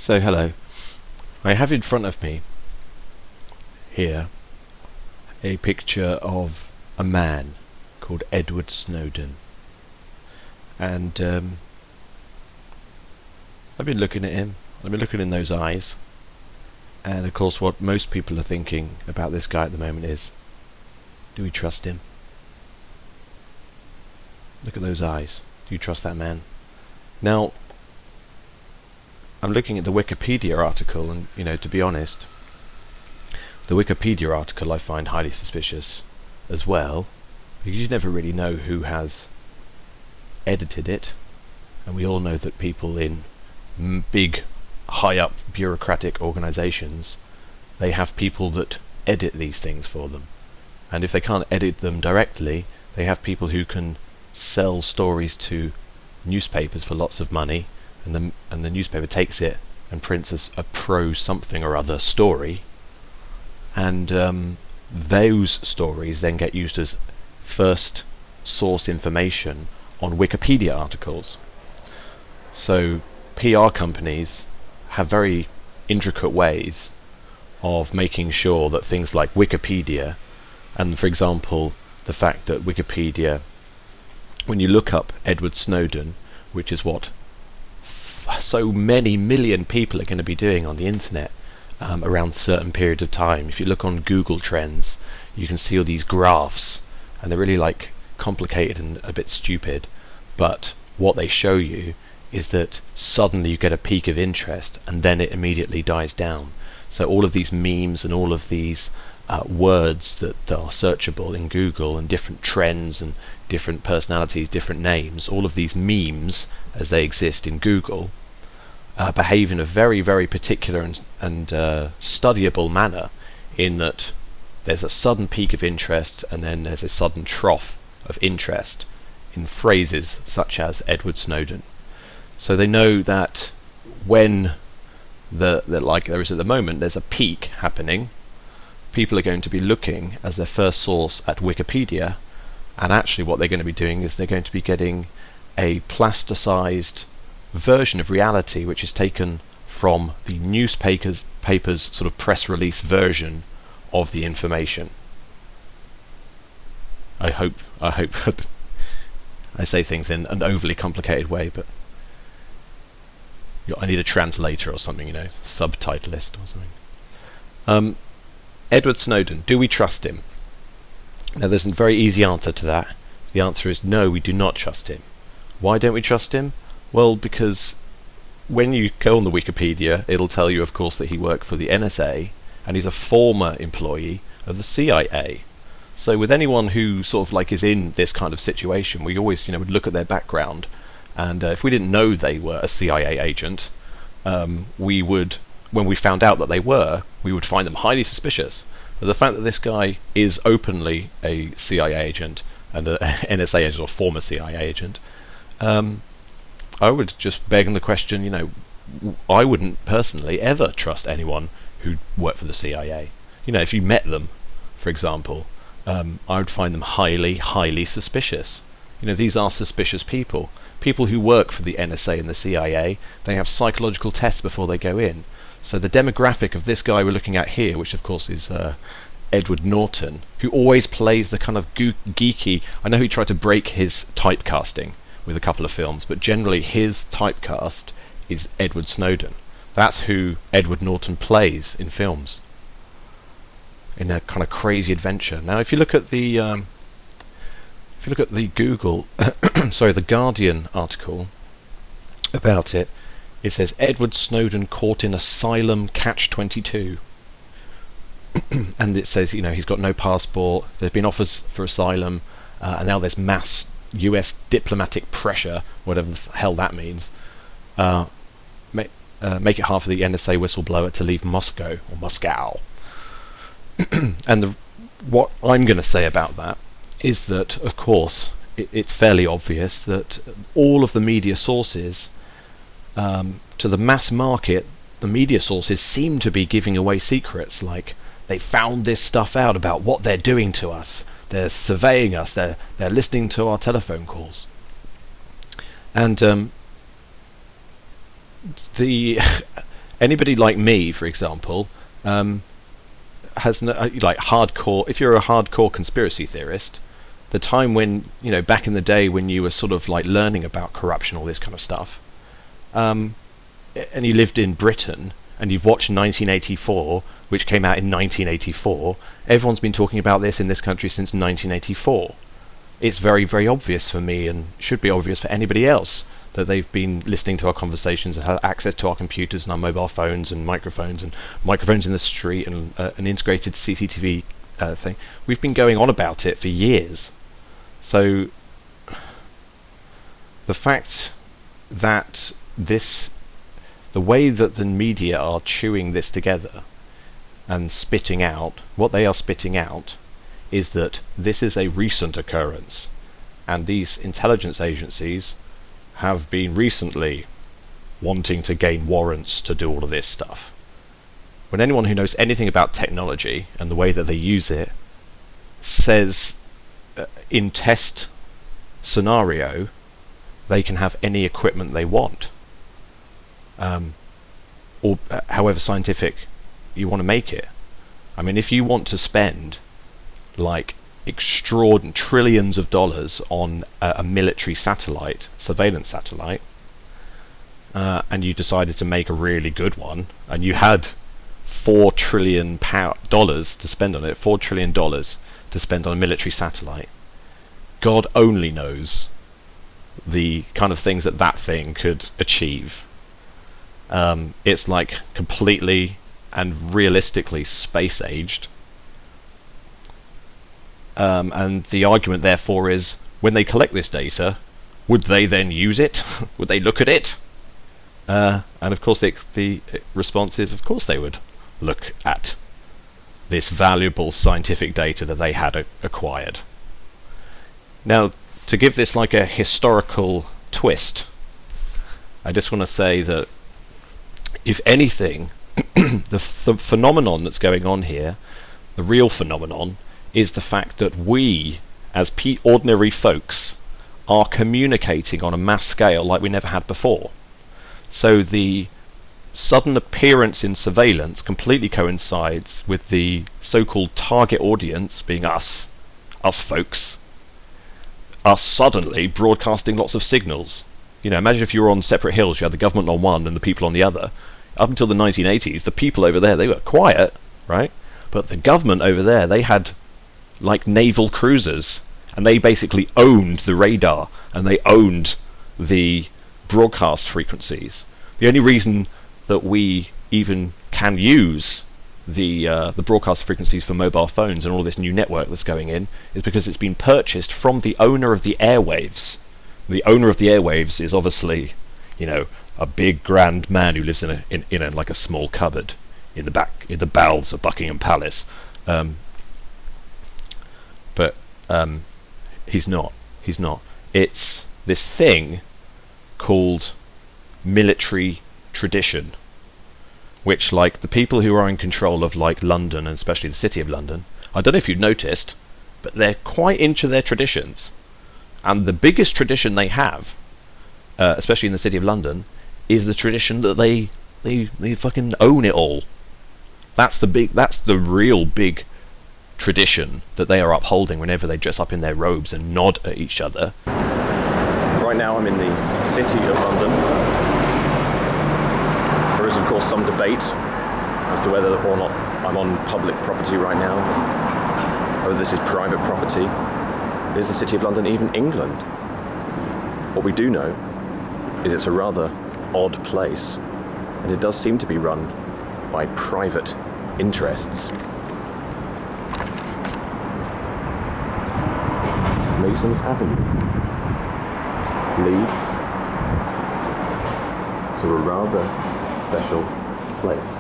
So hello, I have in front of me here a picture of a man called Edward Snowden, and I've been looking at him, I've been looking in those eyes, and of course what most people are thinking about this guy at the moment is, do we trust him? Look at those eyes, do you trust that man? Now, I'm looking at the Wikipedia article, and to be honest, the Wikipedia article I find highly suspicious as well, because you never really know who has edited it, and we all know that people in big, high-up bureaucratic organisations, they have people that edit these things for them, and if they can't edit them directly, they have people who can sell stories to newspapers for lots of money, and the newspaper takes it and prints a pro something or other story, and those stories then get used as first source information on Wikipedia articles. So PR companies have very intricate ways of making sure that things like Wikipedia, and for example the fact that Wikipedia, when you look up Edward Snowden, which is what so many million people are going to be doing on the internet around certain periods of time. If you look on Google Trends, you can see all these graphs, and they're really complicated and a bit stupid, but what they show you is that suddenly you get a peak of interest and then it immediately dies down. So all of these memes and all of these words that are searchable in Google, and different trends and different personalities, different names, all of these memes as they exist in Google behave in a very, very particular and studyable manner, in that there's a sudden peak of interest and then there's a sudden trough of interest in phrases such as Edward Snowden. So they know that when like there is at the moment, there's a peak happening, people are going to be looking as their first source at Wikipedia, and actually what they're going to be doing is they're going to be getting a plasticized version of reality, which is taken from the newspaper's sort of press release version of the information. I hope I say things in an overly complicated way, but I need a translator or something, subtitlist or something. Edward Snowden, do we trust him? Now there's a very easy answer to that. The answer is no, we do not trust him. Why don't we trust him? Well, because when you go on the Wikipedia, it'll tell you, of course, that he worked for the NSA, and he's a former employee of the CIA. So with anyone who sort of is in this kind of situation, we always would look at their background, and if we didn't know they were a CIA agent, we would, when we found out that they were, we would find them highly suspicious. But the fact that this guy is openly a CIA agent and an NSA agent, or former CIA agent, I would just beg the question, I wouldn't personally ever trust anyone who worked for the CIA. If you met them, for example, I would find them highly, highly suspicious. These are suspicious people. People who work for the NSA and the CIA, they have psychological tests before they go in. So the demographic of this guy we're looking at here, which of course is Edward Norton, who always plays the kind of geeky, I know he tried to break his typecasting with a couple of films, but generally his typecast is Edward Snowden. That's who Edward Norton plays in films, in a kind of crazy adventure. Now if you look at the Google sorry, the Guardian article about it, it says Edward Snowden caught in asylum catch-22. And it says, he's got no passport, there's been offers for asylum, and now there's mass US diplomatic pressure, whatever the hell that means. Make it hard for the NSA whistleblower to leave Moscow, or Moscow. And what I'm going to say about that is that, of course, it's fairly obvious that all of the media sources, to the mass market, the media sources seem to be giving away secrets, like they found this stuff out about what they're doing to us, they're surveying us, they're listening to our telephone calls. And Anybody like me, for example, has no, like hardcore. If you're a hardcore conspiracy theorist, the time when, back in the day when you were sort of like learning about corruption, all this kind of stuff, and you lived in Britain and you've watched 1984, which came out in 1984, everyone's been talking about this in this country since 1984. It's very, very obvious for me, and should be obvious for anybody else, that they've been listening to our conversations and had access to our computers and our mobile phones and microphones in the street and an integrated CCTV thing. We've been going on about it for years. So the fact that the way that the media are chewing this together and spitting out, what they are spitting out is that this is a recent occurrence, and these intelligence agencies have been recently wanting to gain warrants to do all of this stuff. When anyone who knows anything about technology and the way that they use it says in test scenario they can have any equipment they want, or however scientific you want to make it. I mean, if you want to spend like extraordinary trillions of dollars on a military satellite, surveillance satellite, and you decided to make a really good one, and you had $4 trillion to spend on it, $4 trillion to spend on a military satellite, God only knows the kind of things that thing could achieve. It's like completely and realistically space-aged. And the argument therefore is, when they collect this data, would they then use it? Would they look at it? And of course the response is, of course they would look at this valuable scientific data that they had acquired. Now, to give this like a historical twist, I just want to say that, if anything, the phenomenon that's going on here, the real phenomenon, is the fact that we, as ordinary folks, are communicating on a mass scale like we never had before. So the sudden appearance in surveillance completely coincides with the so-called target audience being us folks, are suddenly broadcasting lots of signals. Imagine if you were on separate hills, you had the government on one and the people on the other. Up until the 1980s, the people over there, they were quiet, right? But the government over there, they had like naval cruisers, and they basically owned the radar, and they owned the broadcast frequencies. The only reason that we even can use the broadcast frequencies for mobile phones and all this new network that's going in is because it's been purchased from the owner of the airwaves. The owner of the airwaves is obviously, a big grand man who lives in like a small cupboard in the bowels of Buckingham Palace. But he's not. It's this thing called military tradition, which, like, the people who are in control of like London, and especially the City of London, I don't know if you've noticed, but they're quite into their traditions. And the biggest tradition they have, especially in the City of London, is the tradition that they fucking own it all. That's the real big tradition that they are upholding whenever they dress up in their robes and nod at each other. Right now I'm in the City of London. There is of course some debate as to whether or not I'm on public property right now, whether this is private property. Is the City of London even England? What we do know is it's a rather odd place, and it does seem to be run by private interests. Mason's Avenue leads to a rather special place.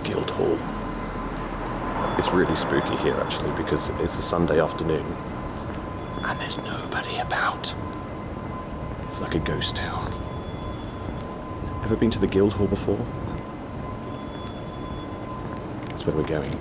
Guildhall. It's really spooky here, actually, because it's a Sunday afternoon and there's nobody about. It's like a ghost town. Ever been to the Guildhall before? That's where we're going.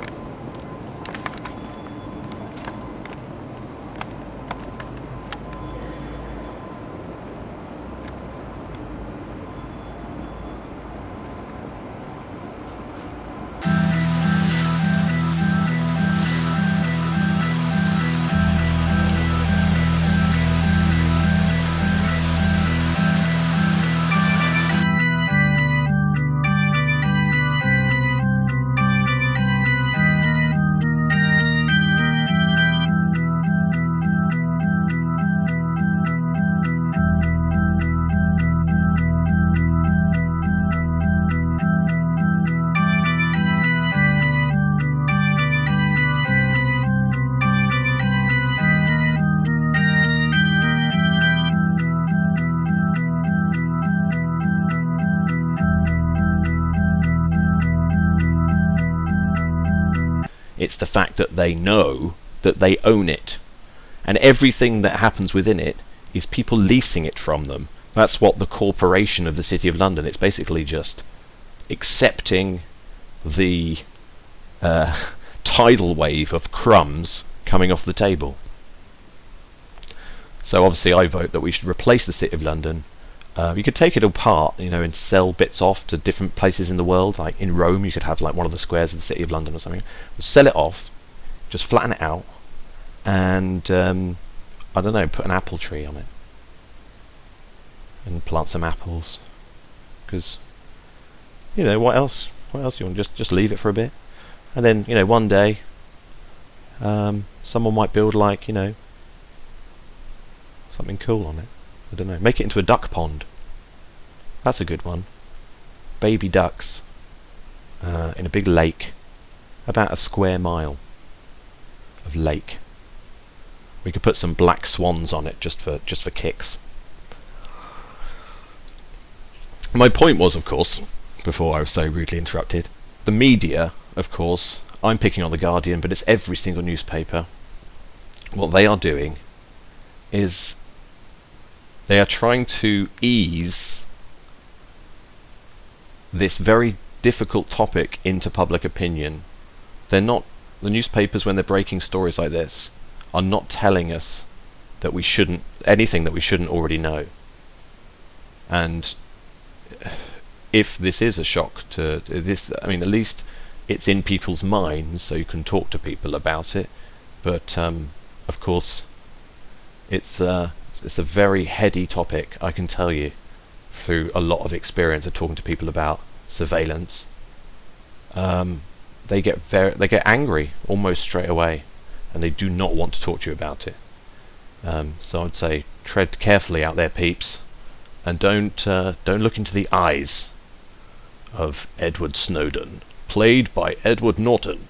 It's the fact that they know that they own it, and everything that happens within it is people leasing it from them. That's what the corporation of the City of London. It's basically just accepting the tidal wave of crumbs coming off the table. So obviously I vote that we should replace the City of London. You could take it apart, and sell bits off to different places in the world. Like in Rome, you could have like one of the squares of the City of London or something. Sell it off, just flatten it out, and I don't know, put an apple tree on it and plant some apples. Because what else? What else do you want? Just leave it for a bit, and then one day, someone might build like something cool on it. I don't know. Make it into a duck pond. That's a good one. Baby ducks in a big lake, about a square mile of lake. We could put some black swans on it just for kicks. My point was, of course, before I was so rudely interrupted, the media, of course, I'm picking on The Guardian, but it's every single newspaper. What they are doing is they are trying to ease this very difficult topic into public opinion. The newspapers, when they're breaking stories like this, are not telling us that we shouldn't, anything that we shouldn't already know. And if this is a shock to this, at least it's in people's minds, so you can talk to people about it. But of course, it's a very heady topic, I can tell you, through a lot of experience of talking to people about surveillance. They get angry almost straight away, and they do not want to talk to you about it. So I'd say tread carefully out there, peeps, and don't look into the eyes of Edward Snowden, played by Edward Norton.